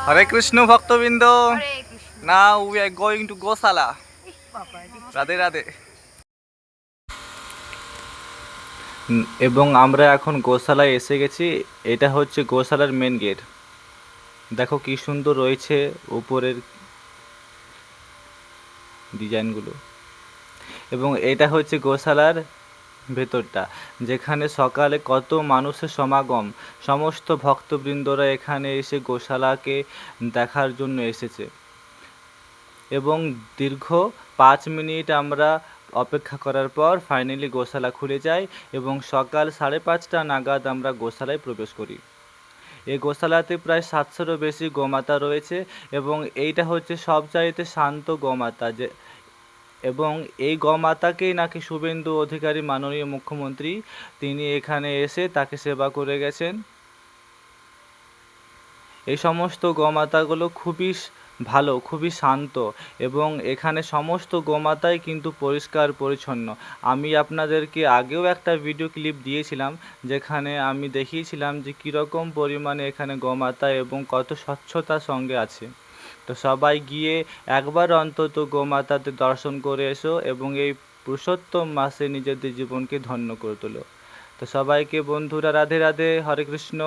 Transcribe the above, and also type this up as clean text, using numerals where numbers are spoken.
Hare Krishna ভক্তবৃন্দ। হরে Krishna. Now we are going to Gosala. বাবা রে। রাধে রাধে। এবং আমরা এখন গোশালায় এসে গেছি। এটা হচ্ছে গোশালার মেন গেট। দেখো কি সুন্দর রয়েছে উপরের ডিজাইনগুলো। এবং এটা হচ্ছে গোশালার ভেতরটা, যেখানে সকালে কত মানুষের সমাগম। সমস্ত ভক্তবৃন্দরা এখানে এসে গোশালাকে দেখার জন্য এসেছে। এবং দীর্ঘ 5 মিনিট আমরা অপেক্ষা করার পর ফাইনালি গোশালা খুলে যায় এবং সকাল 5:30 নাগাদ আমরা গোশালায় প্রবেশ করি। এই গোশালাতে প্রায় 700-রও বেশি গোমাতা রয়েছে এবং এইটা হচ্ছে সবচাইতে শান্ত গোমাতা এবং এই গোমাতাকেই নাকি শুভেন্দু অধিকারী মাননীয় মুখ্যমন্ত্রী তিনি এখানে এসে তাকে সেবা করে গেছেন। এই সমস্ত গোমাতাগুলো খুবই ভালো, খুবই শান্ত এবং এখানে সমস্ত গোমাতাই কিন্তু পরিষ্কার পরিচ্ছন্ন। আমি আপনাদেরকে আগেও একটা ভিডিও ক্লিপ দিয়েছিলাম, যেখানে আমি দেখিয়েছিলাম যে কীরকম পরিমাণে এখানে গোমাতা এবং কত স্বচ্ছতার সঙ্গে আছে। তো সবাই গিয়ে একবার অন্তত গোমাতাদের দর্শন করে এসো এবং এই পুরুষোত্তম মাসে নিজেদের জীবনকে ধন্য করে তোলো। তো সবাইকে বন্ধুরা রাধে রাধে, হরে কৃষ্ণ।